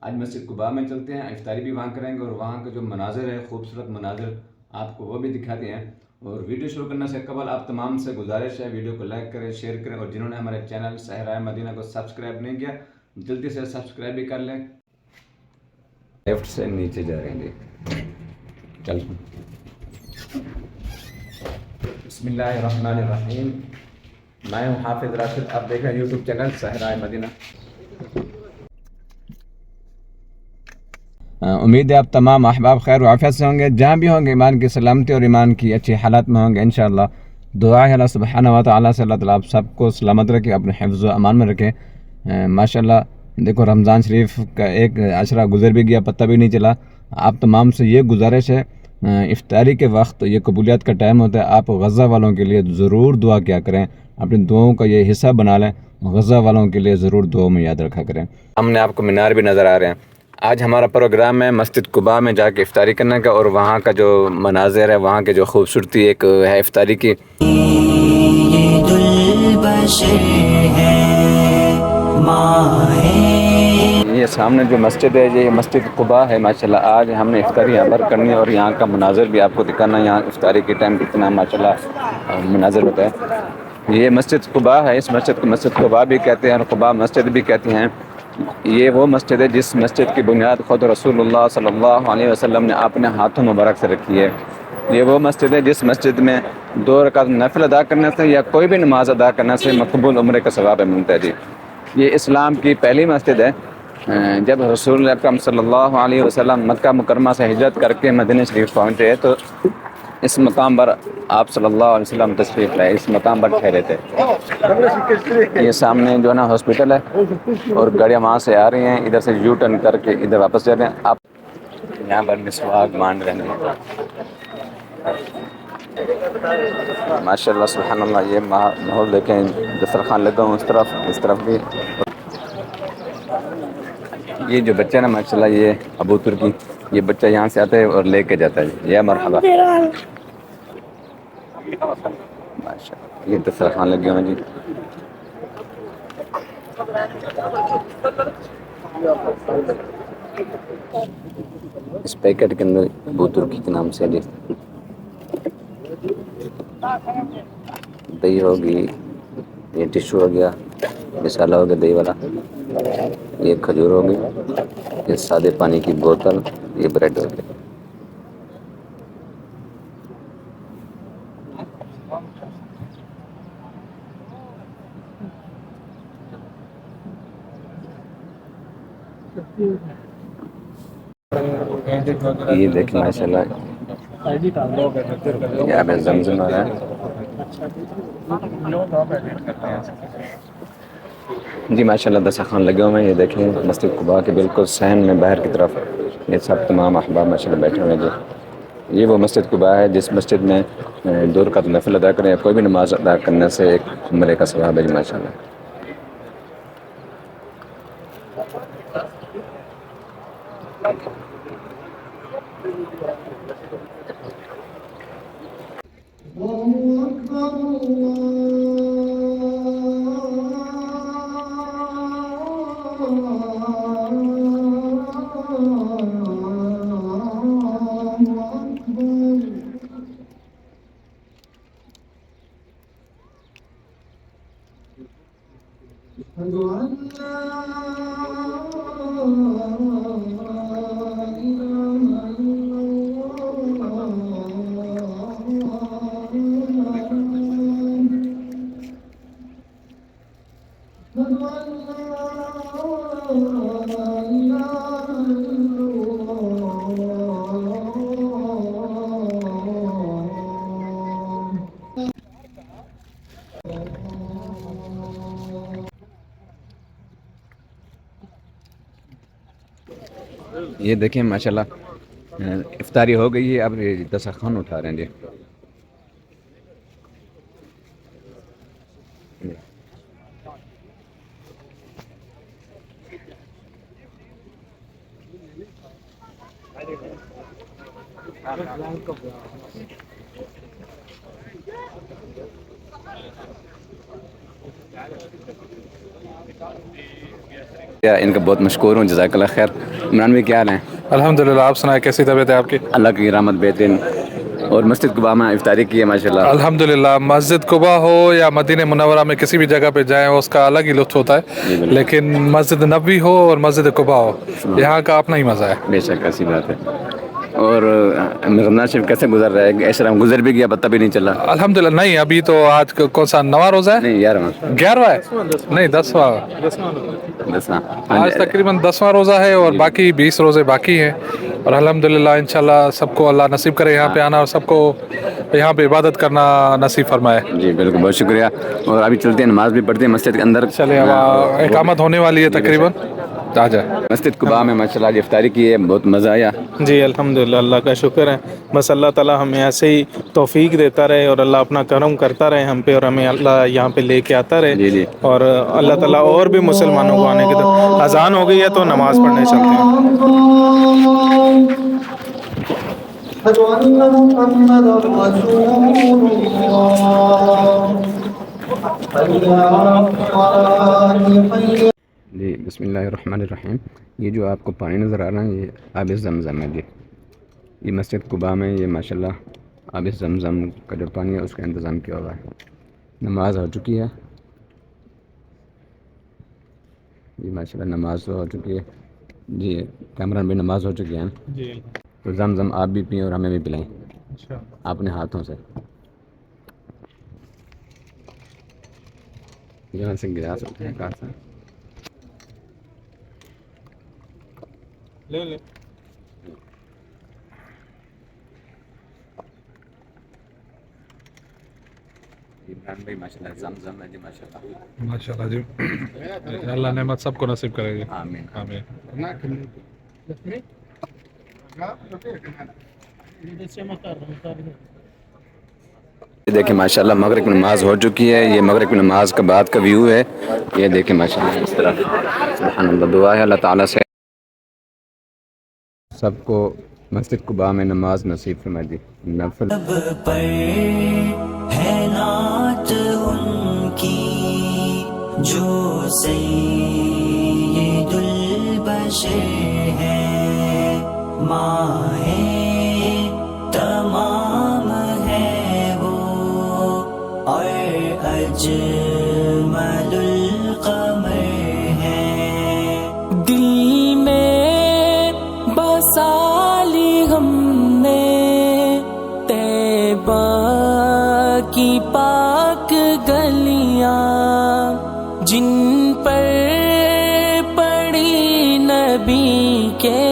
आज मस्जिद कुबा में चलते हैं, इफ्तारी भी वहाँ करेंगे और वहाँ का जो मनाज़र है, खूबसूरत मनाज़र आपको वो भी दिखाते हैं। और वीडियो शुरू करने से कबल आप तमाम से गुजारिश है, वीडियो को लाइक करें, शेयर करें, और जिन्होंने हमारे चैनल सहराए मदीना को सब्सक्राइब नहीं किया, जल्दी से सब्सक्राइब भी कर लें। लेफ्ट से नीचे जा रहे हैं जी, चल। बिस्मिल्लाहिर्रहमानिर्रहीम। मैं हूँ हाफिज़ राशिद, आप देख रहे हैं यूट्यूब चैनल सहराए मदीना। उम्मीद है आप तमाम अहबाब खैर वाफ़ियत से होंगे, जहाँ भी होंगे ईमान की सलामती और ईमान की अच्छी हालत में होंगे इंशाअल्लाह। दुआ है अल्लाह सुब्हानहू व तआला से, अल्लाह ताला आप सबको सलामत रखे, अपने हिफ्ज़ व अमान में रखे। माशाअल्लाह देखो, रमज़ान शरीफ का एक अशरा गुजर भी गया, पता भी नहीं चला। आप तमाम से ये गुजारिश है, इफ्तारी के वक्त ये कबूलियत का टाइम होता है, आप गज़ा वालों के लिए ज़रूर दुआ किया करें, अपनी दुआओं का ये हिस्सा बना लें, गज़ा वालों के लिए ज़रूर दुआ में याद रखा करें। हमने आपको मीनार भी नज़र आ रहे हैं। आज हमारा प्रोग्राम है मस्जिद कुबा में जाके इफ्तारी करने का, और वहाँ का जो मनाज़र है, वहाँ के जो खूबसूरती एक है इफ्तारी की। ये सामने जो मस्जिद है, ये मस्जिद कुबा है माशाल्लाह। आज हमने इफ्तारी यहाँ पर करनी है और यहाँ का मनाज़र भी आपको दिखाना है। यहाँ इफ्तारी के टाइम कितना माशाल्लाह मनाज़र होता है। ये मस्जिद कुबा है, इस मस्जिद को मस्जिद कुबा भी कहते हैं और कुबा मस्जिद भी कहते हैं। ये वो मस्जिद है जिस मस्जिद की बुनियाद खुद रसूलुल्लाह सल्लल्लाहु अलैहि वसल्लम ने अपने हाथों मुबारक से रखी है। ये वो मस्जिद है जिस मस्जिद में 2 रकात नफिल अदा करने से या कोई भी नमाज अदा करने से मकबूल उम्रे का सवाब मिलता है जी। ये इस्लाम की पहली मस्जिद है। जब रसूल अकरम सल्लल्लाहु अलैहि वसल्लम मक्का मुकरमा से हिजरत करके मदीना शरीफ पहुँचे तो इस मकाम पर आप सल्लल्लाहु अलैहि वसल्लम तशरीफ़ लाए, इस मकाम पर ठहरे थे। ये सामने जो है ना हॉस्पिटल है और गाड़ियाँ वहाँ से आ रही हैं, इधर से यू टर्न करके इधर वापस जा रहे हैं। आप यहाँ पर मिसवाक मान रहे हैं माशाल्लाह सुभानअल्लाह। ये माहौल देखें, दस्तरखान लगा हूँ इस तरफ भी। ये जो बच्चा ना माशाल्लाह, ये अबू तुर्की, ये बच्चा यहाँ से आता है और लेके जाता है। या मरहबा माशाल्लाह। ये दस्तरखान लगे हुए हैं जी। इस पैकेट के अंदर अबू तुर्की के नाम से जी दही होगी, ये टिश्यू हो गया, मसाला हो गया दही वाला, ये खजूर हो गई, ये सादे पानी की बोतल, ये ब्रेड हो गया। ये देखें माशाल्लाह, यहाँ पे जमजम आ रहा है जी माशाल्लाह। दस्तरखान लगे हुए हैं। ये देखें मस्जिद कुबा के बिल्कुल सहन में बाहर की तरफ ये सब तमाम अहबाब माशाल्लाह बैठे हुए हैं जी। ये वो मस्जिद कुबा है जिस मस्जिद में 2 रकात नफिल अदा करें या कोई भी नमाज अदा करने से एक उम्रे का सवाब है जी माशाल्लाह। ये देखें माशाल्लाह, इफ्तारी हो गई है, अब दस्तरखान उठा रहे हैं जी। इनका बहुत मशहूर हूँ, जज़ाकल्लाह खैर। इमरान भाई क्या हाल है? अल्हम्दुलिल्लाह, आप सुनाए, कैसी तबीयत है आपकी? अल्लाह की रहमत बेहतरीन। और मस्जिद कुबा में इफ्तारी की है माशाल्लाह। अल्हम्दुलिल्लाह, मस्जिद कुबा हो या मदीने मुनव्वरा में किसी भी जगह पे जाएं उसका अलग ही लुत्फ होता जी है, बिल्कुल। लेकिन मस्जिद नबवी हो और मस्जिद कुबा हो, यहाँ का अपना ही मज़ा है। बेशक ऐसी बात है। और रमज़ान शरीफ कैसे गुजर रहा है? ऐसा गुजर भी गया, पता भी नहीं चला। अल्हम्दुलिल्लाह। नहीं, अभी तो आज कौन सा नवा रोज़ा है? नहीं यार, 11वां है? नहीं, 10वां। बस हाँ। आज तकरीबन 10वां रोज़ा है और बाकी 20 रोज़े बाकी हैं। और अल्हम्दुलिल्लाह इंशाल्लाह सबको अल्लाह नसीब करे यहाँ पे आना और सबको यहाँ पे इबादत करना नसीब फरमाए। जी बिल्कुल, बहुत शुक्रिया। और अभी चलते हैं, नमाज भी पढ़ते हैं मस्जिद के अंदर। चले, अब इकामत होने वाली है तकरीबन, आ जाए। मस्जिद कुबा में माशाल्लाह आज इफ्तारी की है, बहुत मज़ा आया। जी अल्हम्दुलिल्लाह, अल्लाह का शुक्र है। बस अल्लाह ताला हमें ऐसे ही तौफीक देता रहे और अल्लाह अपना करम करता रहे हम पे, और हमें अल्लाह यहाँ पे लेके आता जी रहे। जी। और अल्लाह ताला और भी मुसलमानों को आने की तो अजान हो गई है तो नमाज पढ़ने चलते हैं। जी बिस्मिल्लाहिर्रहमानिर्रहीम। ये जो आपको पानी नज़र आ रहा है, ये आब ज़मज़म है जी। ये मस्जिद कुबा में ये माशाल्लाह आब ज़मज़म का जो पानी है उसका इंतज़ाम किया हुआ है। नमाज हो चुकी है जी, माशाल्लाह नमाज तो हो चुकी है जी। कैमरामैन भी नमाज हो चुकी है जी तो ज़मज़म आप भी पिएँ और हमें भी पिलाएँ अच्छा। अपने हाथों से। यहाँ से गिरा सकते हैं कार से। ले ले। इमरान भाई माशाल्लाह ज़मज़म है जी, माशाल्लाह माशाल्लाह जी, अल्लाह नेमत सबको नसीब करेगी। आमीन। आमीन। ये देखिए माशाल्लाह मगरिब की नमाज हो चुकी है। ये मगरिब की नमाज का बाद का व्यू है। ये देखिए माशाल्लाह इस तरफ। सुभानअल्लाह, दुआ है अल्लाह ताला से सबको मस्जिद कुबा में नमाज नसीब फरमा दी। नफल पर है नात उनकी जो सैयदुल बशर है, माए तमाम है वो और अजमलुल कमर है। दिल में बसा ली हमने तैबा की पाक गलियां, जिन पर पड़ी नबी के